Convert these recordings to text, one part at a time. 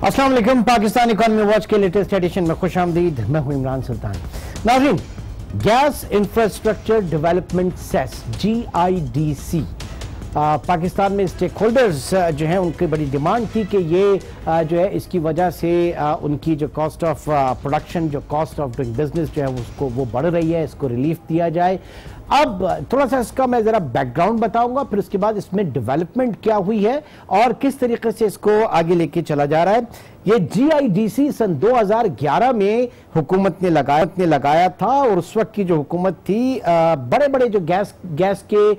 अस्सलाम वालेकुम। Pakistan economy watch के लेटेस्ट एडिशन में खुश आमदीद। मैं हूं इमरान सुल्तान। नाज़रीन, gas infrastructure development cess GIDC Pakistan में स्टेक होल्डर्स जो हैं उनकी बड़ी डिमांड थी कि ये जो है इसकी वजह से उनकी जो कॉस्ट ऑफ प्रोडक्शन, जो कॉस्ट ऑफ डूइंग बिजनेस जो है उसको वो बढ़ रही है, इसको रिलीफ दिया जाए। अब थोड़ा सा इसका मैं ज़रा बैकग्राउंड बताऊंगा, फिर उसके बाद इसमें डेवलपमेंट क्या हुई है और किस तरीके से इसको आगे लेके चला जा रहा है। ये GIDC सन 2011 में हुकूमत ने लगाया था और उस वक्त की जो हुकूमत थी बड़े बड़े जो गैस के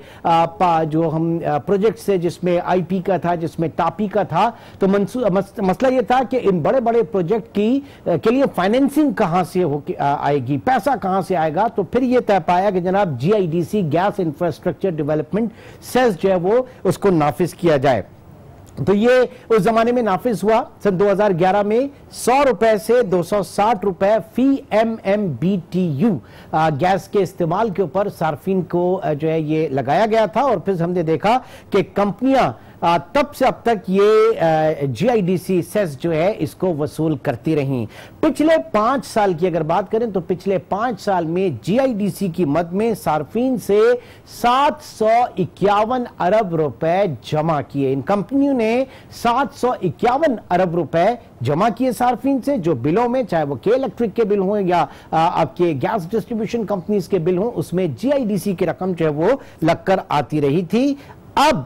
जो हम प्रोजेक्ट्स है, जिसमें IP का था, जिसमें तापी का था, तो मसला ये था कि इन बड़े बड़े प्रोजेक्ट के लिए फाइनेंसिंग कहां से आएगी, पैसा कहां से आएगा। तो फिर ये तय पाया कि जनाब GIDC gas infrastructure development cess जो है वो उसको नाफिज किया जाए। तो ये उस जमाने में नाफिज हुआ सन 2011 में 100 रुपए से 260 रुपए फी MMBTU गैस के इस्तेमाल के ऊपर सार्फिन को जो है ये लगाया गया था। और फिर हमने देखा कि कंपनियां तब से अब तक ये GIDC सेस जो है इसको वसूल करती रहीं। पिछले 5 साल की अगर बात करें तो पिछले 5 साल में GIDC की मद में सार्फिन से 751 अरब रुपए जमा किए। इन कंपनियों ने 751 अरब रुपए जमा किए सार्फिन से, जो बिलों में, चाहे वो के इलेक्ट्रिक के बिल हों या आपके गैस डिस्ट्रीब्यूशन कंपनीज के बिल हों, उसमें GIDC की रकम जो है वो लगकर आती रही थी। अब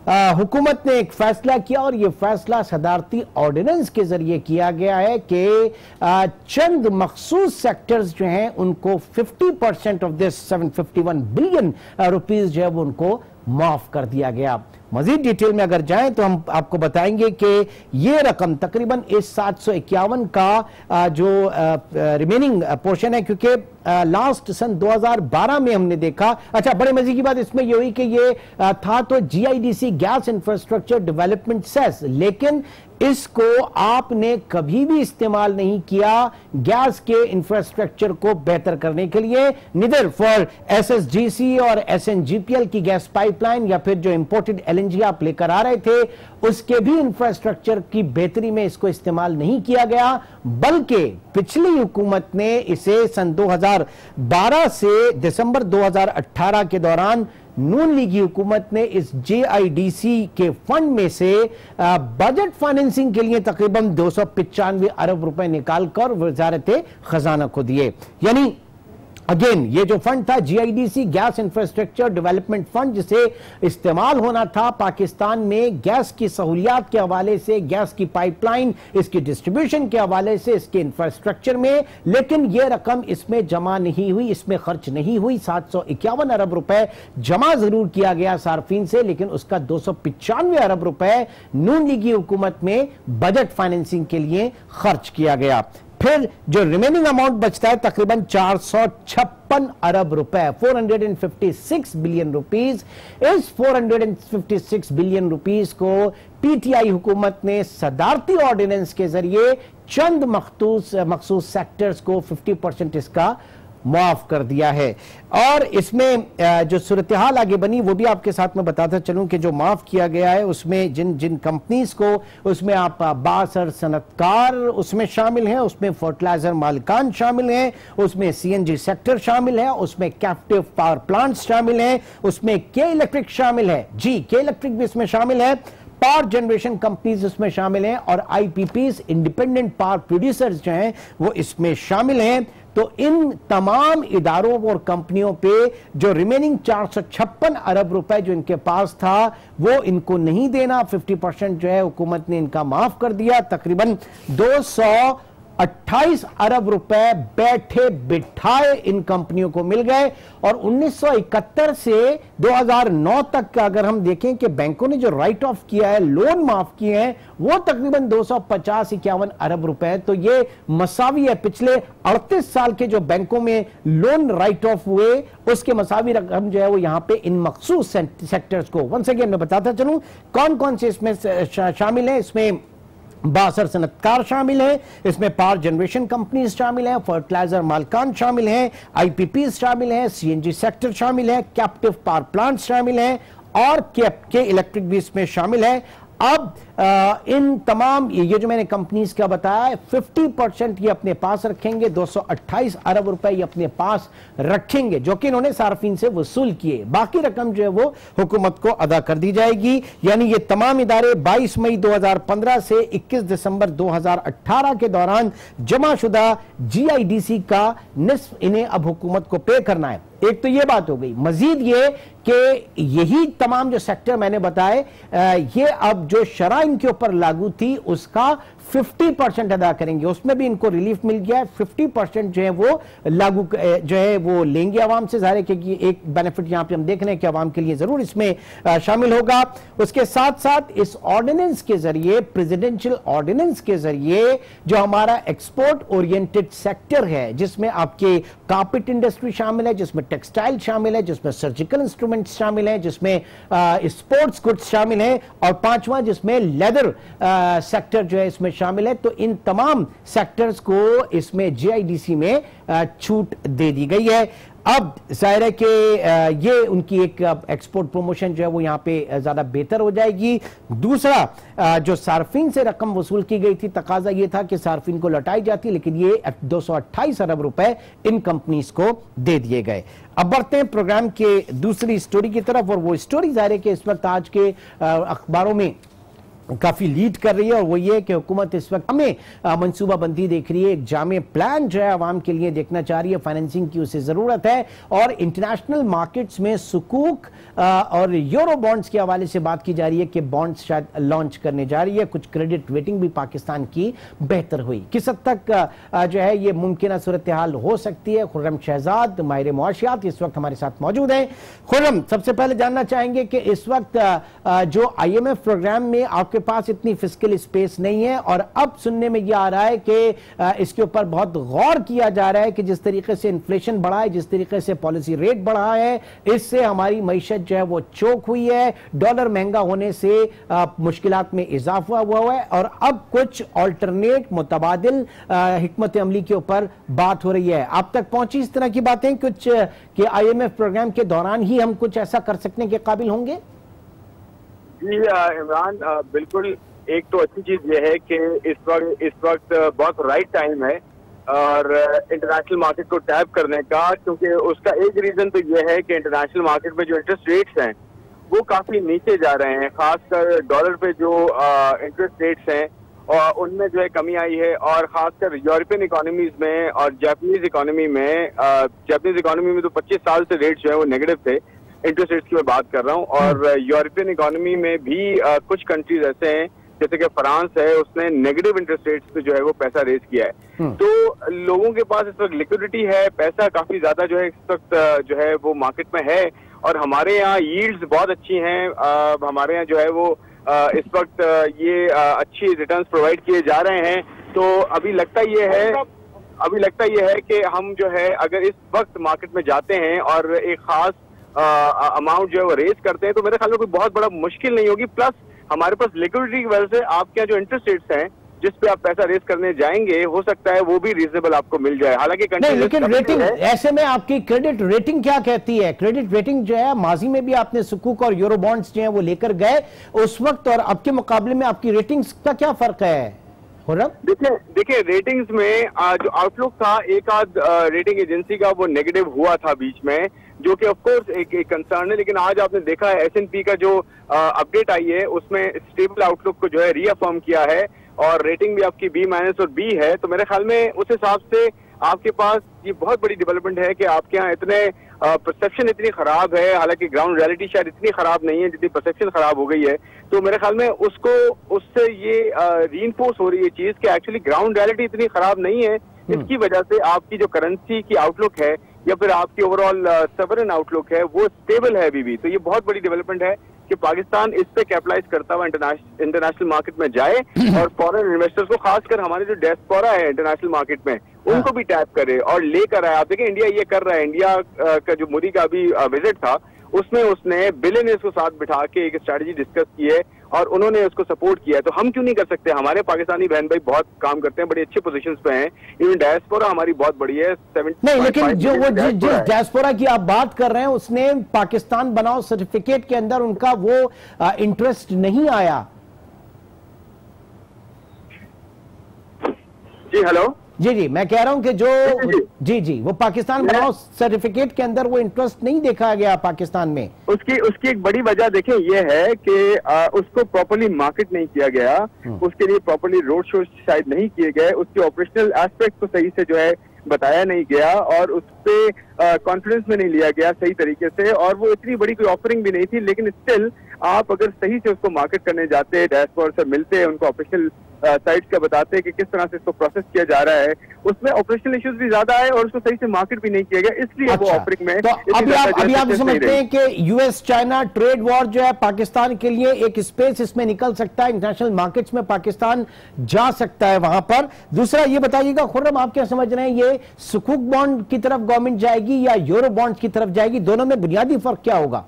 हुकूमत ने एक फैसला किया और यह फैसला सदारती ऑर्डिनेंस के जरिए किया गया है कि चंद मखसूस सेक्टर्स जो हैं उनको 50% ऑफ दिस 751 बिलियन रुपीस जो है वो उनको माफ कर दिया गया। मजीद डिटेल में अगर जाएं तो हम आपको बताएंगे कि ये रकम तकरीबन इस 751 का जो रिमेनिंग पोर्शन है, क्योंकि लास्ट सन 2012 में हमने देखा। अच्छा, बड़े मजे की बात इसमें ये हुई कि ये था तो GIDC gas infrastructure development cess, लेकिन इसको आपने कभी भी इस्तेमाल नहीं किया गैस के इंफ्रास्ट्रक्चर को बेहतर करने के लिए, निदर फॉर SSGC और SNGPL की गैस पाइपलाइन या फिर जो इंपोर्टेड LNG आप लेकर आ रहे थे उसके भी इंफ्रास्ट्रक्चर की बेहतरी में इसको इस्तेमाल नहीं किया गया, बल्कि पिछली हुकूमत ने इसे सन 2012 से दिसंबर 2018 के दौरान नून लीगी हुकूमत ने इस GIDC के फंड में से बजट फाइनेंसिंग के लिए तकरीबन 295 अरब रुपए निकालकर वजारत खजाना को दिए। यानी अगेन ये जो फंड था GIDC gas infrastructure development fund, जिसे इस्तेमाल होना था पाकिस्तान में गैस की सहूलियात के हवाले से, गैस की पाइपलाइन, इसकी डिस्ट्रीब्यूशन के हवाले से, इसके इंफ्रास्ट्रक्चर में, लेकिन यह रकम इसमें जमा नहीं हुई, इसमें खर्च नहीं हुई। 751 अरब रुपए जमा जरूर किया गया सार्फिन से, लेकिन उसका 295 अरब रुपए नून लीगी हुकूमत में बजट फाइनेंसिंग के लिए खर्च किया गया। फिर जो रिमेनिंग अमाउंट बचता है तकरीबन 456 अरब रुपए, 456 बिलियन रुपीस। इस 456 बिलियन रुपीस को PTI हुकूमत ने सदारती ऑर्डिनेंस के जरिए चंद मखसूस सेक्टर्स को 50% इसका माफ कर दिया है। और इसमें जो सूरत हाल आगे बनी वो भी आपके साथ में बताता चलूं कि जो माफ किया गया है उसमें जिन जिन कंपनीज को, उसमें आप बासर सनतकार उसमें शामिल हैं, उसमें फर्टिलाइजर मालिकान शामिल हैं, उसमें CNG सेक्टर शामिल है, उसमें कैप्टिव पावर प्लांट्स शामिल हैं, उसमें के इलेक्ट्रिक शामिल है, जी के इलेक्ट्रिक भी इसमें शामिल है, पावर जनरेशन कंपनीज इसमें शामिल हैं, और IPPs इंडिपेंडेंट पावर प्रोड्यूसर्स जो हैं वो इसमें शामिल हैं। तो इन तमाम इदारों और कंपनियों पे जो रिमेनिंग 456 अरब रुपए जो इनके पास था वो इनको नहीं देना, 50% जो है हुकूमत ने इनका माफ कर दिया। तकरीबन 228 अरब रुपए बैठे बिठाए इन कंपनियों को मिल गए। और 1971 से 2009 तक का अगर हम देखें कि बैंकों ने जो राइट ऑफ किया है, लोन माफ किए हैं, वो तकरीबन 250-51 अरब रुपए। तो ये मसावी है पिछले 38 साल के जो बैंकों में लोन राइट ऑफ हुए उसके मसावी रकम जो है वो यहां पे इन मखसूस सेक्टर्स को, वंस अगेन मैं बताता चलूं कौन कौन से इसमें शामिल है। इसमें बासर सनतकार शामिल है, इसमें पावर जनरेशन कंपनीज शामिल हैं, फर्टिलाइजर मालिकान शामिल हैं, IPPs शामिल हैं, CNG सेक्टर शामिल है, कैप्टिव पावर प्लांट शामिल हैं और के इलेक्ट्रिक भी इसमें शामिल है। अब इन तमाम ये जो मैंने कंपनीज का बताया 50% ये अपने पास रखेंगे, 228 अरब रुपए ये अपने पास रखेंगे जो कि इन्होंने सार्फिन से वसूल किए। बाकी रकम जो है वो हुकूमत को अदा कर दी जाएगी। यानी ये तमाम इदारे 22 मई 2015 से 21 दिसंबर 2018 के दौरान जमाशुदा GIDC का निस्फ इन्हें अब हुकूमत को पे करना है। एक तो ये बात हो गई। मजीद ये कि यही तमाम जो सेक्टर मैंने बताए ये अब जो शरह इनके ऊपर लागू थी उसका 50% अदा करेंगे। उसमें भी इनको रिलीफ मिल गया है। 50% जो है वो लागू जो है वो लेंगे आवाम से। ज़ाहिर है कि एक बेनिफिट यहां पे हम देख रहे हैं कि आवाम के लिए जरूर इसमें शामिल होगा। उसके साथ साथ इस ऑर्डिनेंस के जरिए, प्रेसिडेंशियल ऑर्डिनेंस के जरिए जो हमारा एक्सपोर्ट ओरिएंटेड सेक्टर है, जिसमें आपके कारपेट इंडस्ट्री शामिल है, जिसमें टेक्सटाइल शामिल है, जिसमें सर्जिकल इंस्ट्रूमेंट्स शामिल है, जिसमें स्पोर्ट्स गुड्स शामिल है, और पांचवा जिसमें लेदर सेक्टर जो है इसमें शामिल है। तो इन तमाम सेक्टर्स को इसमें GIDC में छूट दे दी गई है। अब जाहिर है कि ये उनकी एक एक्सपोर्ट प्रमोशन जो है वो यहां पे ज्यादा बेहतर हो जाएगी। दूसरा जो सार्फिन से रकम वसूल की गई थी, तकाजा ये था कि सार्फिन को लौटाई जाती, लेकिन ये 228 अरब रुपए इन कंपनीज को दे दिए गए। अब बढ़ते हैं प्रोग्राम के दूसरी स्टोरी की तरफ, और वो स्टोरी जाहिर है कि इस वक्त आज के अखबारों में काफी लीड कर रही है, और वो ये कि हुकूमत इस वक्त हमें मनसूबाबंदी देख रही है, एक जामे प्लान जो है आवाम के लिए देखना चाह रही है, फाइनेंसिंग की उसे जरूरत है। और इंटरनेशनल मार्केट्स में सुकूक और यूरो बॉन्ड्स के हवाले से बात की जा रही है कि बॉन्ड्स शायद लॉन्च करने जा रही है। कुछ क्रेडिट रेटिंग भी पाकिस्तान की बेहतर हुई। किस हद तक जो है ये मुमकिन सूरत हाल हो सकती है, खुर्रम शहजाद माहिर मुआशियात इस वक्त हमारे साथ मौजूद हैं। खुर्रम, सबसे पहले जानना चाहेंगे कि इस वक्त जो IMF प्रोग्राम में आपके पास इतनी फिस्कल स्पेस नहीं है, और अब सुनने में यह आ रहा है कि इसके ऊपर बहुत गौर किया जा रहा है कि जिस तरीके से इन्फ्लेशन बढ़ा है, जिस तरीके से पॉलिसी रेट बढ़ा है, इससे हमारी मईशत जो है वो चोक हुई है, डॉलर महंगा होने से मुश्किलात में इजाफा हुआ है, और अब कुछ ऑल्टरनेट मुतबादिल हिकमत अमली के ऊपर बात हो रही है। आप तक पहुंची इस तरह की बातें कुछ कि IMF प्रोग्राम के दौरान ही हम कुछ ऐसा कर सकने के काबिल होंगे? जी इमरान, बिल्कुल। एक तो अच्छी चीज ये है कि इस वक्त बहुत राइट टाइम है और इंटरनेशनल मार्केट को टैप करने का, क्योंकि उसका एक रीजन तो ये है कि इंटरनेशनल मार्केट में जो इंटरेस्ट रेट्स हैं वो काफी नीचे जा रहे हैं। खासकर डॉलर पे जो इंटरेस्ट रेट्स हैं और उनमें जो है कमी आई है, और खासकर यूरोपियन इकोनॉमीज में और जापानीज इकोनॉमी में। जापानीज इकोनॉमी में तो 25 साल से रेट्स जो है वो नेगेटिव थे, इंटरेस्ट रेट्स की मैं बात कर रहा हूँ। और यूरोपियन इकोनॉमी में भी कुछ कंट्रीज ऐसे हैं जैसे कि फ्रांस है, उसने नेगेटिव इंटरेस्ट रेट्स पे जो है वो पैसा रेज किया है। तो लोगों के पास इस वक्त लिक्विडिटी है, पैसा काफी ज्यादा जो है इस वक्त जो है वो मार्केट में है, और हमारे यहाँ यील्ड्स बहुत अच्छी हैं। हमारे यहाँ जो है वो इस वक्त ये अच्छी रिटर्न्स प्रोवाइड किए जा रहे हैं। तो अभी लगता ये है कि हम जो है अगर इस वक्त मार्केट में जाते हैं और एक खास अमाउंट जो है वो रेज करते हैं, तो मेरे ख्याल में कोई बहुत बड़ा मुश्किल नहीं होगी। प्लस हमारे पास लिक्विडिटी की वजह से आपके यहाँ जो इंटरेस्ट रेट्स हैं जिस पे आप पैसा रेज करने जाएंगे, हो सकता है वो भी रीजनेबल आपको मिल जाए। हालांकि नहीं, लेकिन रेटिंग ऐसे में आपकी क्रेडिट रेटिंग क्या कहती है? क्रेडिट रेटिंग जो है माजी में भी आपने सुकूक और यूरो बॉन्ड्स जो है वो लेकर गए उस वक्त, और अब के मुकाबले में आपकी रेटिंग्स का क्या फर्क है? देखिए रेटिंग्स में जो आउटलुक था, एक आध रेटिंग एजेंसी का वो नेगेटिव हुआ था बीच में, जो कि ऑफ कोर्स एक कंसर्न है। लेकिन आज आपने देखा है S&P का जो अपडेट आई है उसमें स्टेबल आउटलुक को जो है रीअफर्म किया है, और रेटिंग भी आपकी B- और B है। तो मेरे ख्याल में उस हिसाब से आपके पास ये बहुत बड़ी डेवलपमेंट है कि आपके यहाँ इतने परसेप्शन इतनी खराब है, हालांकि ग्राउंड रियलिटी शायद इतनी खराब नहीं है जितनी परसेप्शन खराब हो गई है। तो मेरे ख्याल में उससे ये रीइंफोर्स हो रही है चीज कि एक्चुअली ग्राउंड रियलिटी इतनी खराब नहीं है। इसकी वजह से आपकी जो करेंसी की आउटलुक है या फिर आपकी ओवरऑल सवरन आउटलुक है वो स्टेबल है अभी भी। तो ये बहुत बड़ी डेवलपमेंट है कि पाकिस्तान इस पे कैपिटलाइज करता हुआ इंटरनेशनल मार्केट में जाए, और फॉरेन इन्वेस्टर्स को, खासकर हमारे जो डायस्पोरा है इंटरनेशनल मार्केट में, उनको भी टैप करे और लेकर आए। आप देखें इंडिया ये कर रहा है। इंडिया का जो मोदी का अभी विजिट था उसमें उसने बिलियनर्स को साथ बिठा के एक स्ट्रैटेजी डिस्कस की है और उन्होंने उसको सपोर्ट किया है। तो हम क्यों नहीं कर सकते? हमारे पाकिस्तानी बहन भाई बहुत काम करते हैं, बड़ी अच्छी पोजीशंस पे हैं। इवन डायस्पोरा हमारी बहुत बड़ी है। नहीं, लेकिन जो वो जिस डायस्पोरा की आप बात कर रहे हैं उसने पाकिस्तान बनाओ सर्टिफिकेट के अंदर उनका वो इंटरेस्ट नहीं आया। जी हेलो। जी, मैं कह रहा हूं कि जो जी वो पाकिस्तान बनाओ सर्टिफिकेट के अंदर वो इंटरेस्ट नहीं देखा गया पाकिस्तान में। उसकी एक बड़ी वजह देखें ये है कि उसको प्रॉपर्ली मार्केट नहीं किया गया, उसके लिए प्रॉपर्ली रोड शो शायद नहीं किए गए, उसके ऑपरेशनल एस्पेक्ट को सही से जो है बताया नहीं गया और उस पे कॉन्फिडेंस में नहीं लिया गया सही तरीके से, और वो इतनी बड़ी कोई ऑफरिंग भी नहीं थी। लेकिन स्टिल आप अगर सही से उसको मार्केट करने जाते, डैशबोर्ड से मिलते, उनको ऑफिशियल साइट्स का बताते कि किस तरह से इसको प्रोसेस किया जा रहा है, उसमें ऑपरेशनल इश्यूज भी ज्यादा है और उसको सही से मार्केट भी नहीं किया गया, इसलिए वो ऑफरिंग में। तो अभी आप समझते हैं कि यूएस चाइना ट्रेड वॉर जो है पाकिस्तान के लिए एक स्पेस इसमें निकल सकता है, इंटरनेशनल मार्केट्स में पाकिस्तान जा सकता है वहां पर। दूसरा ये बताइएगा खुर्रम, आप क्या समझ रहे हैं, ये सुकूक बॉन्ड की तरफ गवर्नमेंट जाएगी या यूरो बॉन्ड की तरफ जाएगी? दोनों में बुनियादी फर्क क्या होगा?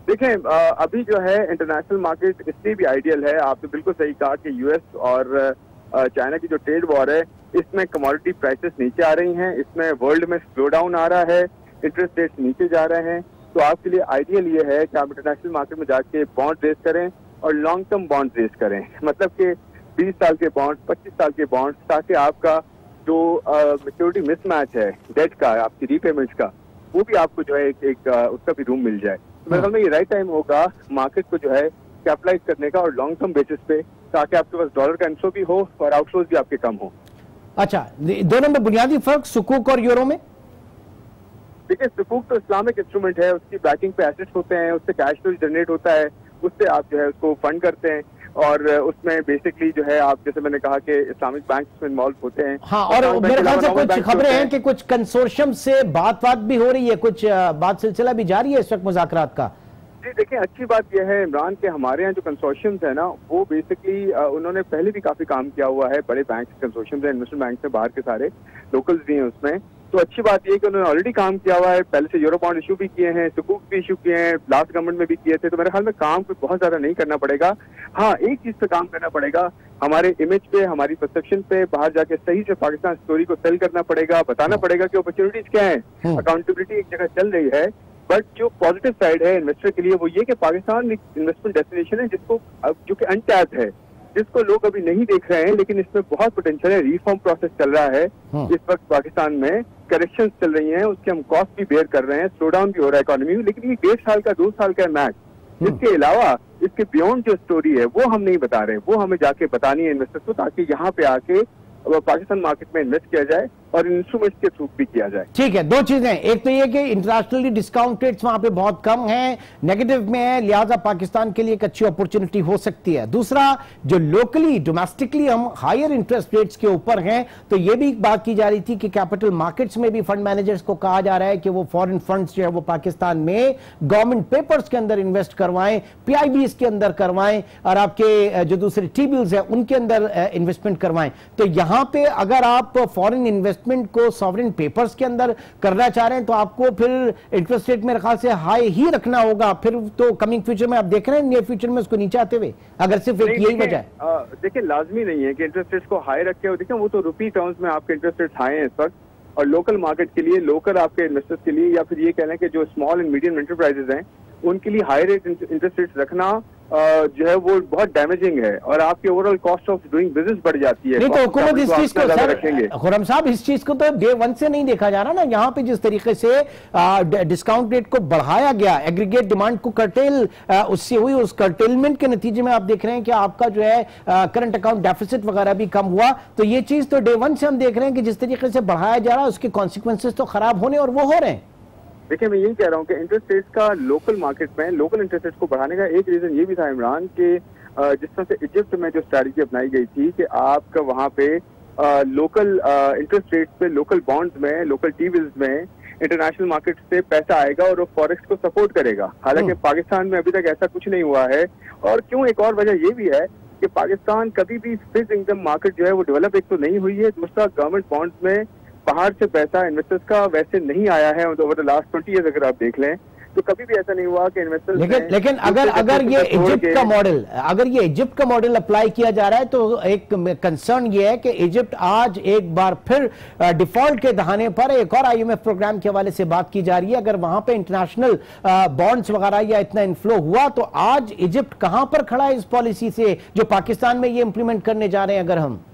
देखें, अभी जो है इंटरनेशनल मार्केट इसलिए भी आइडियल है, आपने बिल्कुल सही कहा कि यूएस और चाइना की जो ट्रेड वॉर है इसमें कमोडिटी प्राइसेस नीचे आ रही हैं, इसमें वर्ल्ड में स्लो डाउन आ रहा है, इंटरेस्ट रेट्स नीचे जा रहे हैं। तो आपके लिए आइडियल ये है कि आप इंटरनेशनल मार्केट में जाके बॉन्ड रेज करें और लॉन्ग टर्म बॉन्ड रेज करें, मतलब कि 20 साल के बॉन्ड, 25 साल के बॉन्ड, ताकि आपका जो मैच्योरिटी मिसमैच है डेट का, आपकी रीपेमेंट्स का, वो भी आपको जो है एक उसका भी रूम मिल जाए। तो मेरे ख्याल में ये राइट टाइम होगा मार्केट को जो है कैपिटलाइज करने का और लॉन्ग टर्म बेसिस पे, ताकि आपके पास डॉलर का इनफ्लो भी हो और आउटफ्लोज भी आपके कम हो। अच्छा, दोनों में बुनियादी फर्क सुकूक और यूरो में? देखिए, सुकूक तो इस्लामिक इंस्ट्रूमेंट है, उसकी बैकिंग पे एसेट्स होते हैं, उससे कैश फ्लो जनरेट होता है, उससे आप जो है उसको फंड करते हैं और उसमें बेसिकली जो है आप, जैसे मैंने कहा कि इस्लामिक बैंक में इन्वॉल्व होते हैं। हाँ, और मेरे ख्याल से कुछ खबरें हैं कि कुछ कंसोर्शियम से बात भी हो रही है, कुछ बात सिलसिला भी जारी है इस वक्त मुज़ाकरात का। जी देखिए, अच्छी बात यह है इमरान के हमारे यहाँ जो कंसोर्शियम्स है ना, वो बेसिकली उन्होंने पहले भी काफी काम किया हुआ है, बड़े बैंक कंसोर्शियम्स है, इन्वेस्टमेंट बैंक से बाहर के सारे लोकल्स भी हैं उसमें। तो अच्छी बात यह है कि उन्होंने ऑलरेडी काम किया हुआ है, पहले से यूरो बॉन्ड इशू भी किए हैं, सुकूक भी इशू किए हैं, लास्ट गवर्नमेंट में भी किए थे। तो मेरे ख्याल में काम कोई बहुत ज्यादा नहीं करना पड़ेगा। हाँ, एक चीज पे काम करना पड़ेगा, हमारे इमेज पे, हमारी परसेप्शन पे, बाहर जाके सही से पाकिस्तान स्टोरी को सेल करना पड़ेगा, बताना पड़ेगा कि अपॉर्चुनिटीज क्या है, अकाउंटेबिलिटी एक जगह चल रही है। बट जो पॉजिटिव साइड है इन्वेस्टर के लिए वो ये कि पाकिस्तान एक इन्वेस्टमेंट डेस्टिनेशन है जिसको, जो कि अनटैप्ड है, जिसको लोग अभी नहीं देख रहे हैं, लेकिन इसमें बहुत पोटेंशियल है। रिफॉर्म प्रोसेस चल रहा है इस वक्त पाकिस्तान में, करेक्शंस चल रही हैं, उसके हम कॉस्ट भी बेयर कर रहे हैं, स्लो डाउन भी हो रहा है इकोनॉमी में। लेकिन ये 1.5 साल का 2 साल का मैच, इसके अलावा इसके बियॉन्ड जो स्टोरी है वो हम नहीं बता रहे, वो हमें जाके बतानी है इन्वेस्टर्स को, ताकि यहाँ पे आके पाकिस्तान मार्केट में इन्वेस्ट किया जाए और इंस्ट्रूमेंट्स के थ्रू भी किया जाए। ठीक है, दो चीजें, एक तो ये कि इंटरनेशनली डिस्काउंट रेट्स वहां पे बहुत कम हैं, नेगेटिव में है, लिहाजा पाकिस्तान के लिए एक अच्छी अपॉर्चुनिटी हो सकती है। दूसरा, जो लोकली डोमेस्टिकली हम हायर इंटरेस्ट रेट्स के ऊपर हैं, तो ये भी बात की जा रही थी कि कैपिटल मार्केट्स में भी फंड मैनेजर्स को कहा जा रहा है कि वो फॉरेन फंड्स जो है वो पाकिस्तान में गवर्नमेंट पेपर्स के अंदर इन्वेस्ट करवाएं, पीआईबीज के अंदर करवाएं और आपके जो दूसरे टी बिल्स है उनके अंदर इन्वेस्टमेंट करवाएं। तो यहां पे अगर आप फॉरेन इन्वेस्टमेंट को सॉवरेन पेपर्स के अंदर करना चाह रहे हैं तो आपको फिर इंटरेस्ट रेट मेरे ख्याल से हाई ही रखना होगा। फिर तो कमिंग फ्यूचर में आप देख रहे हैं नियर फ्यूचर में उसको नीचे आते हुए, अगर सिर्फ एक यही वजह है। देखिए, लाजमी नहीं है कि इंटरेस्ट रेट्स को हाई रखे, देखिए वो तो रुपी टर्म्स में आपके इंटरेस्ट रेट्स हाई हैं इस वक्त, और लोकल मार्केट के लिए, लोकल आपके इन्वेस्टर्स के लिए, या फिर ये कह लें कि जो स्मॉल एंड मीडियम एंटरप्राइजेज हैं उनके लिए हाई रेट इंटरेस्ट रेट्स रखना जो है वो बहुत डैमेजिंग है और आपकी overall cost of doing business बढ़ जाती है। नहीं तो हुकूमत इस चीज को सर, खुर्रम साहब, इस चीज को तो डे वन से नहीं देखा जा रहा ना, यहाँ पे जिस तरीके से डिस्काउंट रेट को बढ़ाया गया, एग्रीगेट डिमांड को कर्टेल उससे हुई, उस कर्टेलमेंट के नतीजे में आप देख रहे हैं कि आपका जो है करंट अकाउंट डेफिसिट वगैरह भी कम हुआ। तो ये चीज तो डे वन से हम देख रहे हैं कि जिस तरीके से बढ़ाया जा रहा है उसके कॉन्सिक्वेंसेस तो खराब होने और वो हो रहे हैं। देखिए, मैं यही कह रहा हूँ कि इंटरेस्ट रेट्स का लोकल मार्केट में, लोकल इंटरेस्ट रेट्स को बढ़ाने का एक रीजन ये भी था इमरान के जिस तरह से इजिप्ट में जो स्ट्रैटेजी अपनाई गई थी कि आपका वहाँ पे लोकल इंटरेस्ट रेट्स पे, लोकल बॉन्ड्स में, लोकल टी बिल्स में इंटरनेशनल मार्केट से पैसा आएगा और वो फॉरेक्स को सपोर्ट करेगा। हालांकि पाकिस्तान में अभी तक ऐसा कुछ नहीं हुआ है। और क्यों, एक और वजह ये भी है कि पाकिस्तान कभी भी फिक्स्ड इनकम मार्केट जो है वो डेवलप एक तो नहीं हुई है, दूसरा गवर्नमेंट बॉन्ड्स में बाहर से पैसा इन्वेस्टर्स का वैसे नहीं आया है ओवर द लास्ट 20 ईयर्स। अगर आप देख लें तो कभी भी ऐसा नहीं हुआ कि इन्वेस्टर्स, लेकिन अगर ये इजिप्ट का मॉडल अप्लाई किया जा रहा है तो एक कंसर्न ये है कि इजिप्ट आज एक बार फिर डिफॉल्ट के दहाने पर, एक और आईएमएफ प्रोग्राम के हवाले से बात की जा रही है, अगर वहां पे इंटरनेशनल बॉन्ड्स वगैरह या इतना इन्फ्लो हुआ तो आज इजिप्ट कहां पर खड़ा है इस पॉलिसी से जो पाकिस्तान में ये इंप्लीमेंट करने जा रहे हैं। अगर हम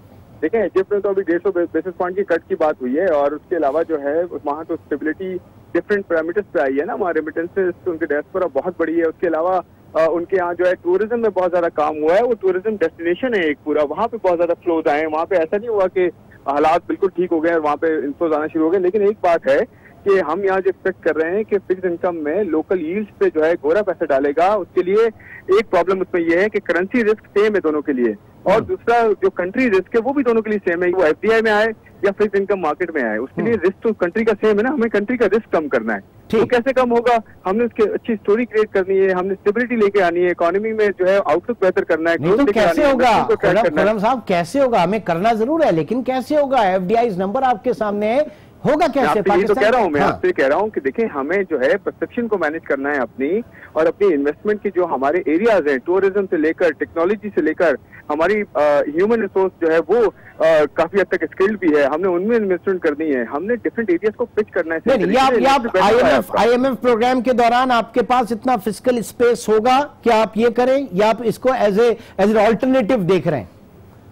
देखें इजिप्ट में तो अभी 150 बेसिस पॉइंट की कट की बात हुई है, और उसके अलावा जो है वहाँ तो स्टेबिलिटी डिफरेंट पैरामीटर्स पे आई है ना। वहाँ रेमिटेंसेस तो उनकी डायस्पोरा बहुत बड़ी है। उसके अलावा उनके यहाँ जो है टूरिज्म में बहुत ज्यादा काम हुआ है। वो टूरिज्म डेस्टिनेशन है एक पूरा, वहाँ पे बहुत ज्यादा फ्लोज आए हैं। वहाँ पे ऐसा नहीं हुआ कि हालात बिल्कुल ठीक हो गए और वहाँ पे इन्फ्लोज आना शुरू हो गए। लेकिन एक बात है कि हम यहाँ जो एक्सपेक्ट कर रहे हैं कि फिक्स इनकम में लोकल यील्ड्स पे जो है गोरा पैसा डालेगा। उसके लिए एक प्रॉब्लम उसमें यह है कि करेंसी रिस्क सेम है दोनों के लिए, और दूसरा जो कंट्री रिस्क है वो भी दोनों के लिए सेम है। वो एफडीआई में आए या फिक्स इनकम मार्केट में आए, उसके लिए रिस्क तो कंट्री का सेम है ना। हमें कंट्री का रिस्क कम करना है, तो कैसे कम होगा? हमने उसकी अच्छी स्टोरी क्रिएट करनी है, हमने स्टेबिलिटी लेके आनी है, इकोनॉमी में जो है आउटलुक बेहतर करना है। तो कैसे होगा खुर्रम साहब, कैसे होगा? हमें करना जरूर है, लेकिन कैसे होगा? एफडीआई नंबर आपके सामने है, होगा कैसे? मैं तो कह रहा हूँ, मैं आपसे कह रहा हूँ कि देखिए हमें जो है परसेप्शन को मैनेज करना है अपनी, और अपनी इन्वेस्टमेंट की जो हमारे एरियाज हैं, टूरिज्म से लेकर टेक्नोलॉजी से लेकर हमारी ह्यूमन रिसोर्स जो है वो काफी हद तक स्किल्ड भी है, हमने उनमें इन्वेस्टमेंट करनी है। हमने डिफरेंट एरियाज को पिच करना है। आईएमएफ प्रोग्राम के दौरान आपके पास इतना फिस्कल स्पेस होगा कि आप ये करें, या आप इसको एज ए ऑल्टरनेटिव देख रहे हैं?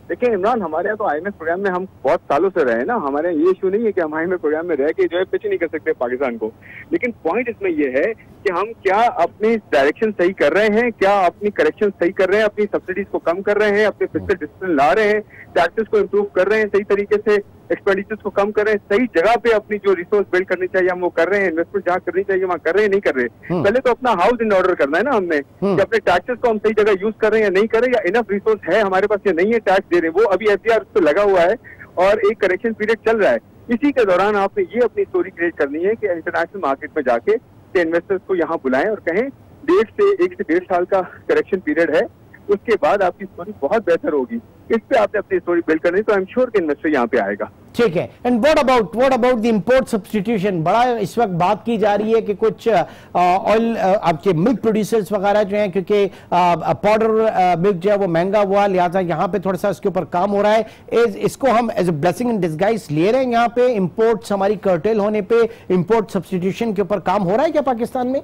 देखिए इमरान, हमारे यहाँ तो आईएमएफ प्रोग्राम में हम बहुत सालों से रहे ना। हमारे ये इशू नहीं है कि हम आईएमएफ प्रोग्राम में रह के जो है पिच नहीं कर सकते पाकिस्तान को। लेकिन पॉइंट इसमें ये है कि हम क्या अपनी डायरेक्शन सही कर रहे हैं, क्या अपनी करेक्शन सही कर रहे हैं, अपनी सब्सिडीज को कम कर रहे हैं, अपने फिस्कल डिसिप्लिन ला रहे हैं, टैक्सेस को इम्प्रूव कर रहे हैं सही तरीके से, एक्सपेंडिचर्स को कम कर रहे हैं, सही जगह पे अपनी जो रिसोर्स बिल्ड करनी चाहिए हम वो कर रहे हैं, इन्वेस्टमेंट जहाँ करनी चाहिए वहाँ कर रहे हैं, नहीं कर रहे। पहले तो अपना हाउस इन ऑर्डर करना है ना हमने, कि अपने टैक्सेस को हम सही जगह यूज कर रहे हैं या नहीं कर रहे, या इनफ रिसोर्स है हमारे पास या नहीं है टैक्स दे रहे हैं। वो अभी एफडीआर उस पर लगा हुआ है और एक करेक्शन पीरियड चल रहा है। इसी के दौरान आपने ये अपनी स्टोरी क्रिएट करनी है कि इंटरनेशनल मार्केट में जाके इन्वेस्टर्स को यहाँ बुलाएं और कहें 1 से 1.5 साल का करेक्शन पीरियड है, उसके बाद आपकी स्टोरी बहुत बेहतर होगी। इस पे आपने अपनी स्टोरी बिल्ड करनी, तो आई एम श्योर कि इन्वेस्टर यहाँ पे आएगा। ठीक है। And what about the import substitution? बड़ा इस वक्त बात की जा रही है कि कुछ ऑयल आपके मिल्क प्रोड्यूसर्स वगैरह जो हैं, क्योंकि पाउडर मिल्क जो है वो महंगा हुआ, लिहाजा यहाँ पे थोड़ा सा इसके ऊपर काम हो रहा है। इसको हम as a blessing in disguise ले रहे हैं। यहाँ पे इंपोर्ट्स हमारी कर्टेल होने पे इंपोर्ट सब्स्टिट्यूशन के ऊपर काम हो रहा है क्या पाकिस्तान में?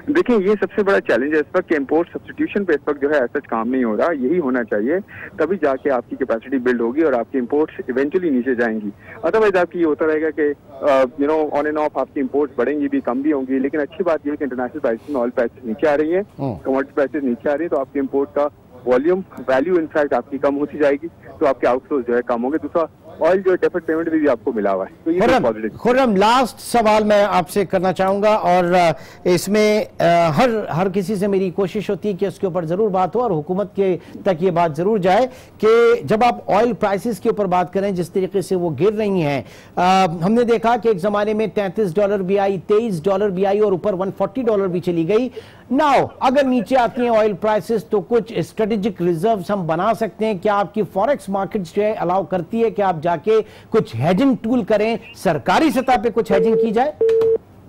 देखिए ये सबसे बड़ा चैलेंज है इस वक्त कि इम्पोर्ट सब्स्टिट्यूशन पे इस वक्त जो है ऐसा काम नहीं हो रहा। यही होना चाहिए, तभी जाके आपकी कैपेसिटी बिल्ड होगी और आपकी इम्पोर्ट्स इवेंचुअली नीचे जाएंगी। अदरवाइज आपकी ये होता रहेगा कि ऑन एंड ऑफ आपकी इम्पोर्ट्स बढ़ेंगी भी, कम भी होंगी। लेकिन अच्छी बात यह है कि इंटरनेशनल प्राइसेस में ऑयल प्राइसेस नीचे आ रही है, कमोडिटी प्राइसेस नीचे आ रही है, तो आपकी इम्पोर्ट का वॉल्यूम वैल्यू इनफैक्ट आपकी कम होती जाएगी, तो आपके आउटफ्लोज जो है कम होंगे। दूसरा ऑयल जो डेफर्ड पेमेंट भी आपको मिला हुआ है, तो ये पॉजिटिव। खुर्रम, लास्ट सवाल मैं आपसे करना चाहूंगा, और इसमें हर किसी से मेरी कोशिश होती है कि उसके ऊपर जरूर बात हो और हुकूमत के तक ये बात जरूर जाए कि जब आप ऑयल प्राइसेस के ऊपर बात करें, जिस तरीके से वो गिर रही हैं, हमने देखा कि एक जमाने में $33 भी आई, $23 भी आई, और ऊपर $140 भी चली गई। नाउ अगर नीचे आती हैं ऑयल प्राइसेस, तो कुछ स्ट्रेटेजिक रिजर्व्स हम बना सकते हैं? क्या आपकी फॉरेक्स मार्केट जो है अलाउ करती है कि आप जाके कुछ हेजिंग टूल करें, सरकारी सतह पे कुछ हेजिंग की जाए?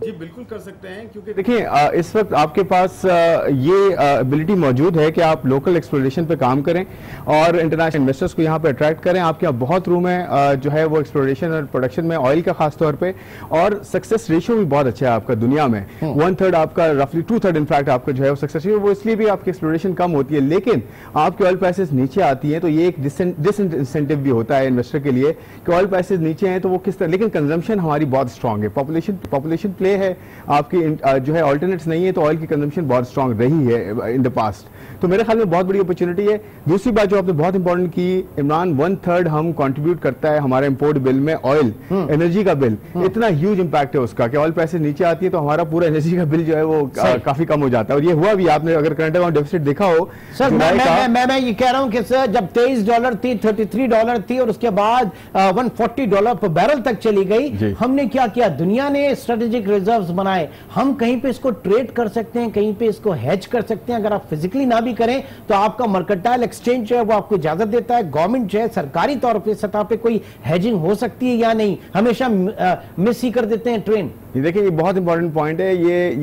जी बिल्कुल कर सकते हैं, क्योंकि देखिए इस वक्त आपके पास ये एबिलिटी मौजूद है कि आप लोकल एक्सप्लोरेशन पे काम करें और इंटरनेशनल इन्वेस्टर्स को यहाँ पे अट्रैक्ट करें। आपके यहाँ बहुत रूम है जो है वो एक्सप्लोरेशन और प्रोडक्शन में, ऑयल का खास तौर पे, और सक्सेस रेशियो भी बहुत अच्छा है आपका दुनिया में। 1/3 आपका, रफली 2/3 इनफैक्ट आपका जो है वो सक्सेस रेशियो, वो इसलिए भी आपकी एक्सप्लोरेशन कम होती है। लेकिन आपकी ऑयल प्राइसेस नीचे आती हैं तो ये एक डिसइंसेंटिव भी होता है इन्वेस्टर के लिए कि ऑयल प्राइसेस नीचे हैं तो वो किस तरह, लेकिन कंजम्पशन हमारी बहुत स्ट्रांग है, पॉपुलेशन प्ले है आपकी जो है, ऑल्टरनेट्स नहीं है, तो ऑयल की कंजम्पशन बहुत स्ट्रांग रही है इन द पास्ट। तो मेरे ख्याल में बहुत बड़ी अपॉर्चुनिटी है। दूसरी बात जो आपने बहुत इंपॉर्टेंट की इमरान, 1/3 हम कंट्रीब्यूट करता है हमारे इंपोर्ट बिल में ऑयल, एनर्जी का बिल। इतना ह्यूज इंपैक्ट है उसका कि ऑयल प्राइसेस नीचे आती है तो हमारा पूरा एनर्जी का बिल जो है वो काफी कम हो जाता है। और ये हुआ भी, आपने अगर करंट अकाउंट डेफिसिट देखा हो सर, मैं ये कह रहा हूं कि सर जब $23 थी, $33 थी, और उसके बाद $140 पर बैरल तक चली गई, हमने क्या किया? दुनिया ने स्ट्रेटेजिक रिजर्व्स बनाए। हम कहीं पे इसको ट्रेड कर सकते हैं, कहीं पे इसको हेज कर सकते हैं। अगर आप फिजिकली ना भी करें तो आपका मर्केंटाइल एक्सचेंज जो है वो आपको इजाजत देता है। गवर्नमेंट जो है सरकारी तौर पे सतह पे कोई हेजिंग हो सकती है या नहीं? हमेशा मिस ही कर देते हैं ट्रेन। ये देखिए, ये बहुत इंपॉर्टेंट पॉइंट है।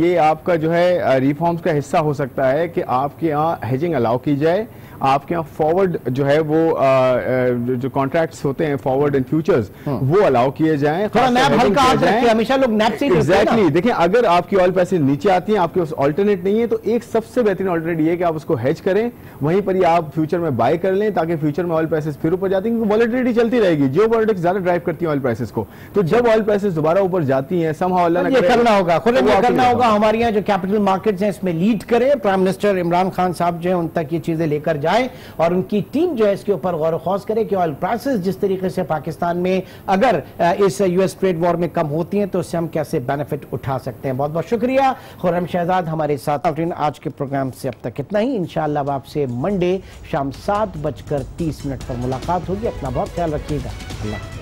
ये आपका जो है रिफॉर्म्स का हिस्सा हो सकता है कि आपके यहाँ हेजिंग अलाउ की जाए, आपके यहाँ फॉरवर्ड जो है वो जो कॉन्ट्रैक्ट्स होते हैं फॉरवर्ड एंड फ्यूचर्स वो अलाउ किए जाएं, थोड़ा नैप हल्का हाथ रखिए, हमेशा लोग नैप से ही एग्जैक्टली। देखिए, अगर आपकी ऑयल प्राइसेस नीचे आती हैं, आपके पास ऑल्टरनेट नहीं है, तो एक सबसे बेहतरीन ऑल्टरनेट ये है कि आप उसको हेज करें, वहीं पर ही आप फ्यूचर में बाय कर लें, ताकि फ्यूचर में ऑयल प्राइसेस फिर ऊपर जाती हैं, क्योंकि वॉलेटिलिटी चलती रहेगी। जियोपॉलिटिक्स ज्यादा ड्राइव करती है ऑयल प्राइसेस को, तो जब ऑयल प्राइसेस दोबारा ऊपर जाती हैं, समहाउ अल्लाह ने करना होगा, खुद ये करना होगा। हमारे यहाँ जो कैपिटल मार्केट्स हैं इसमें लीड करें, प्राइम मिनिस्टर इमरान खान साहब जो है उन तक ये चीजें लेकर जाएं और उनकी टीम जो है इसके ऊपर गौर व खौज करे कि ऑयल प्राइसेस जिस तरीके से पाकिस्तान में अगर इस यूएस ट्रेड वॉर में कम होती हैं तो उससे हम कैसे बेनिफिट उठा सकते हैं। बहुत बहुत शुक्रिया खुर्रम शहजाद हमारे साथ। आज के प्रोग्राम से अब तक इतना ही। इंशाअल्लाह आपसे मंडे शाम 7:30 पर मुलाकात होगी। अपना बहुत ख्याल रखिएगा। अल्लाह।